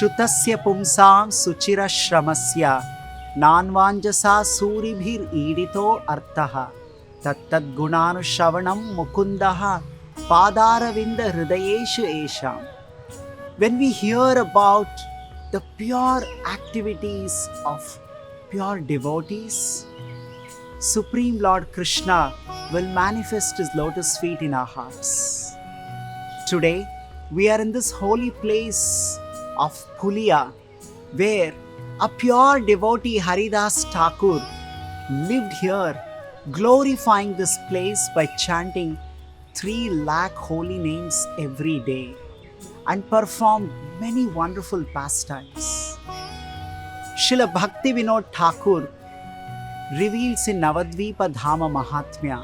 श्रुतस्य पुंसां सुचिरश्रमस्य नान्वाञ्जसा सूरिभिरीडितो अर्थः तत्तद्गुणानुश्रवणं मुकुन्दः पादारविन्दहृदयेषु येषां. When we hear about the pure activities of pure devotees, Supreme Lord Krishna will manifest his lotus feet in our hearts. Today, we are in this holy place of Pulia, where a pure devotee Haridas Thakur lived here, glorifying this place by chanting 3 lakh holy names every day and performed many wonderful pastimes. Srila Bhakti Vinod Thakur reveals in Navadvipa Dhama Mahatmya,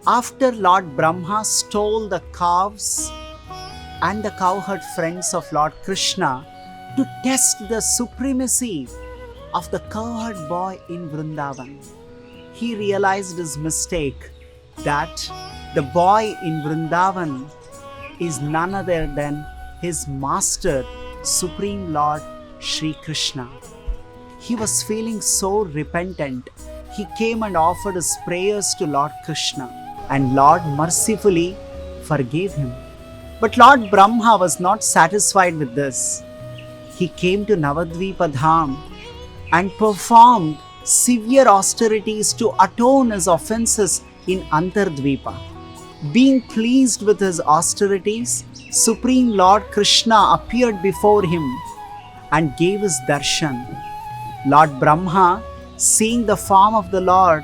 after Lord Brahma stole the calves and the cowherd friends of Lord Krishna to test the supremacy of the cowherd boy in Vrindavan, he realized his mistake, that the boy in Vrindavan is none other than his master, Supreme Lord Shri Krishna. He was feeling so repentant. He came and offered his prayers to Lord Krishna, and Lord mercifully forgave him. But Lord Brahma was not satisfied with this. He came to Navadvipa Dham and performed severe austerities to atone his offenses in Antardvipa. Being pleased with his austerities, Supreme Lord Krishna appeared before him and gave his darshan. Lord Brahma, seeing the form of the Lord,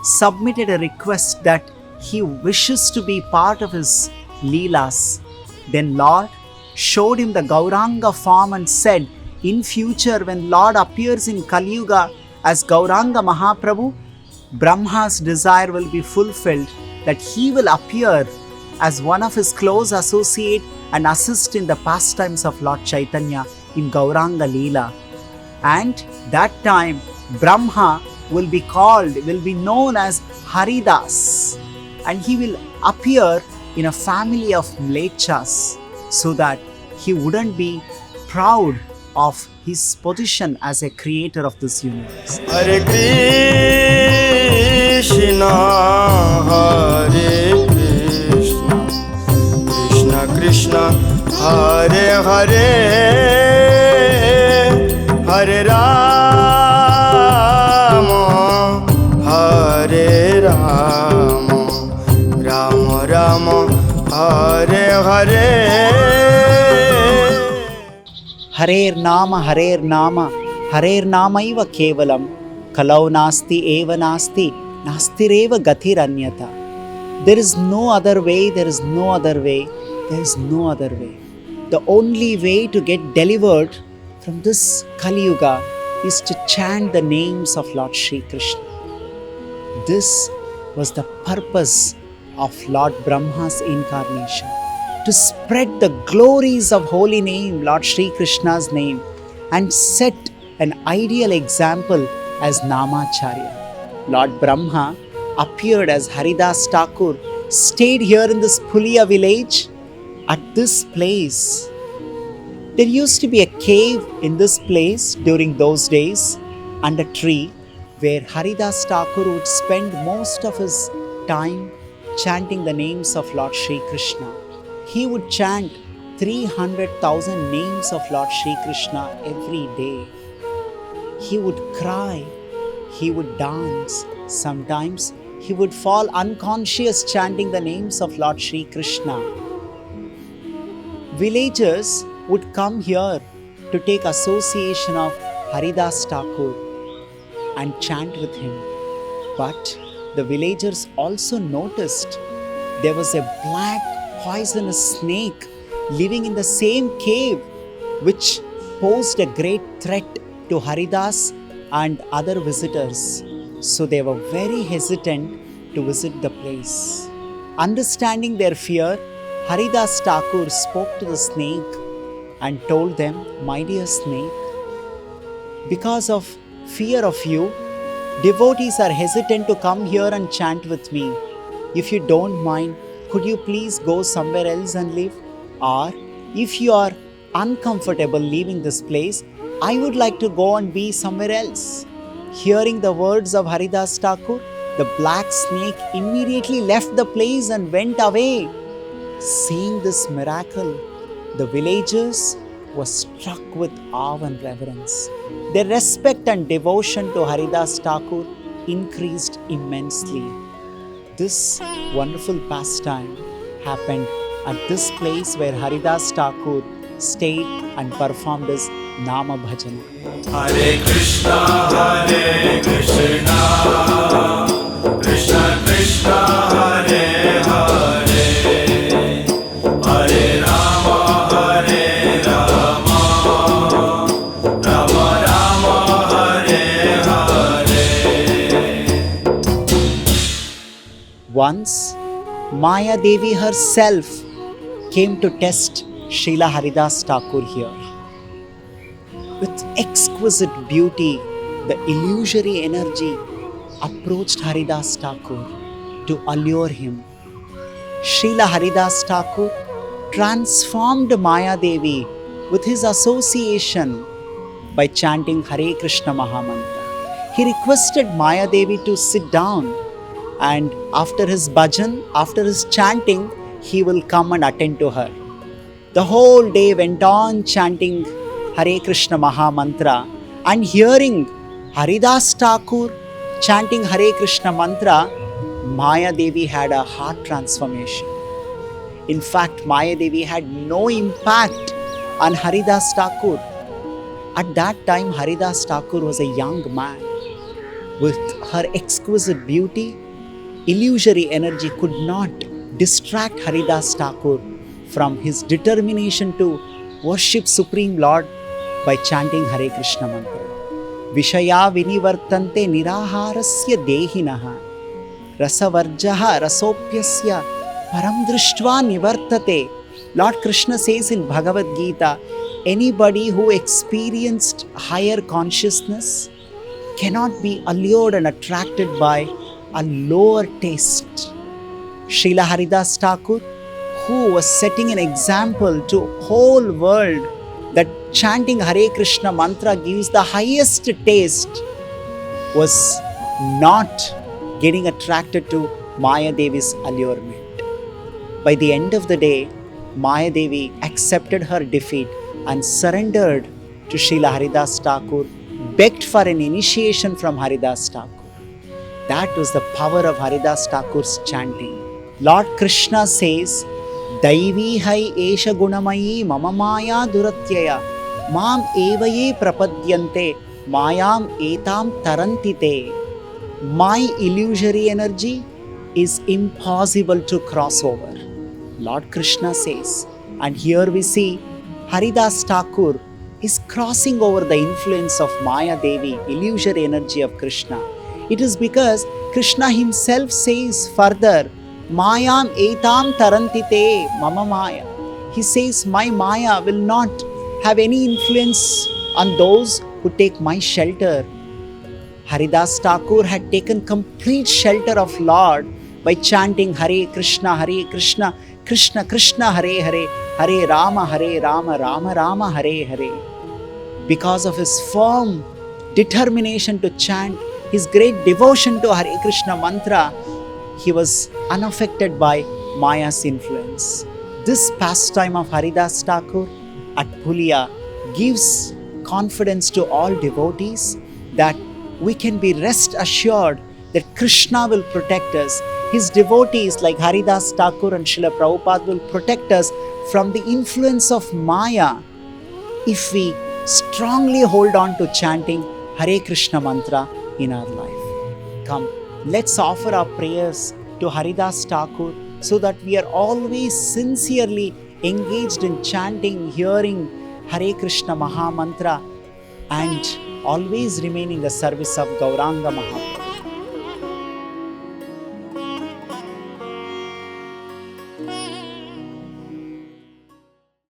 submitted a request that he wishes to be part of his Leelas. Then Lord showed him the Gauranga form and said, in future when Lord appears in Kali Yuga as Gauranga Mahaprabhu, Brahma's desire will be fulfilled, that he will appear as one of his close associate and assist in the pastimes of Lord Chaitanya in Gauranga Leela. And that time Brahma will be known as Haridas, and he will appear in a family of mlechas, so that he wouldn't be proud of his position as a creator of this universe. Hare Krishna, Hare Krishna, Krishna Krishna, Hare Hare, Hare Rama, Hare Rama, Rama Rama, Hare Hare. Harer Nama, Harer Namaiva Kevalam, Kalau Nasti Eva Nasti, Nastireva Gatiranyata. There is no other way, there is no other way, there is no other way. The only way to get delivered from this Kali Yuga is to chant the names of Lord Shri Krishna. This was the purpose of Lord Brahma's incarnation, to spread the glories of holy name, Lord Shri Krishna's name, and set an ideal example as Namacharya. Lord Brahma appeared as Haridas Thakur, stayed here in this Pulia village. At this place, there used to be a cave in this place during those days, and a tree where Haridas Thakur would spend most of his time chanting the names of Lord Shri Krishna. He would chant 300,000 names of Lord Shri Krishna every day. He would cry, he would dance. Sometimes he would fall unconscious chanting the names of Lord Shri Krishna. Villagers would come here to take association of Haridas Thakur and chant with him. But the villagers also noticed there was a black poisonous snake living in the same cave, which posed a great threat to Haridas and other visitors. So they were very hesitant to visit the place. Understanding their fear, Haridas Thakur spoke to the snake and told them, "My dear snake, because of fear of you, devotees are hesitant to come here and chant with me. If you don't mind, could you please go somewhere else and live? Or if you are uncomfortable leaving this place, I would like to go and be somewhere else." Hearing the words of Haridas Thakur, the black snake immediately left the place and went away. Seeing this miracle, the villagers were struck with awe and reverence. Their respect and devotion to Haridas Thakur increased immensely. This wonderful pastime happened at this place where Haridas Thakur stayed and performed his Nama Bhajana. Hare Krishna, Krishna Krishna, Hare Hare, Hare Rama, Rama Rama, Hare Hare. Once, Maya Devi herself came to test Srila Haridas Thakur here. With exquisite beauty, the illusory energy approached Haridas Thakur to allure him. Srila Haridas Thakur transformed Maya Devi with his association by chanting Hare Krishna Mahamantra. He requested Maya Devi to sit down, and after his bhajan, after his chanting, he will come and attend to her. The whole day went on chanting Hare Krishna Mahamantra, and hearing Haridas Thakur chanting Hare Krishna mantra, Maya Devi had a heart transformation. In fact, Maya Devi had no impact on Haridas Thakur. At that time, Haridas Thakur was a young man. With her exquisite beauty, illusory energy could not distract Haridas Thakur from his determination to worship Supreme Lord by chanting Hare Krishna mantra. Vishaya vinivartante niraharasya dehinaha rasavarjaha rasopyasya param drishtva nivartate. Lord Krishna says in Bhagavad Gita, anybody who experienced higher consciousness cannot be allured and attracted by a lower taste. Srila Haridas Thakur, who was setting an example to whole world that chanting Hare Krishna mantra gives the highest taste, was not getting attracted to Maya Devi's allurement. By the end of the day, Maya Devi accepted her defeat and surrendered to Srila Haridas Thakur, begged for an initiation from Haridas Thakur. That was the power of Haridas Thakur's chanting. Lord Krishna says, Daivi hai esha gunamayi mama maya duratyaya mam evaye prapadyante mayam etam tarantite. My illusory energy is impossible to cross over, Lord Krishna says. And here we see Haridas Thakur is crossing over the influence of Maya Devi, illusory energy of Krishna. It is because Krishna himself says further, Mayam etam tarantite mama maya. He says, my Maya will not have any influence on those who take my shelter. Haridas Thakur had taken complete shelter of Lord by chanting Hare Krishna, Krishna Krishna, Hare Hare, Hare Rama, Rama Rama, Hare Hare. Because of his firm determination to chant, his great devotion to Hare Krishna mantra, he was unaffected by Maya's influence. This pastime of Haridas Thakur at Pulia gives confidence to all devotees that we can be rest assured that Krishna will protect us. His devotees like Haridas Thakur and Srila Prabhupada will protect us from the influence of Maya if we strongly hold on to chanting Hare Krishna mantra in our life. Come, let's offer our prayers to Haridas Thakur so that we are always sincerely engaged in chanting, hearing Hare Krishna Mahamantra and always remain in the service of Gauranga Mahaprabhu.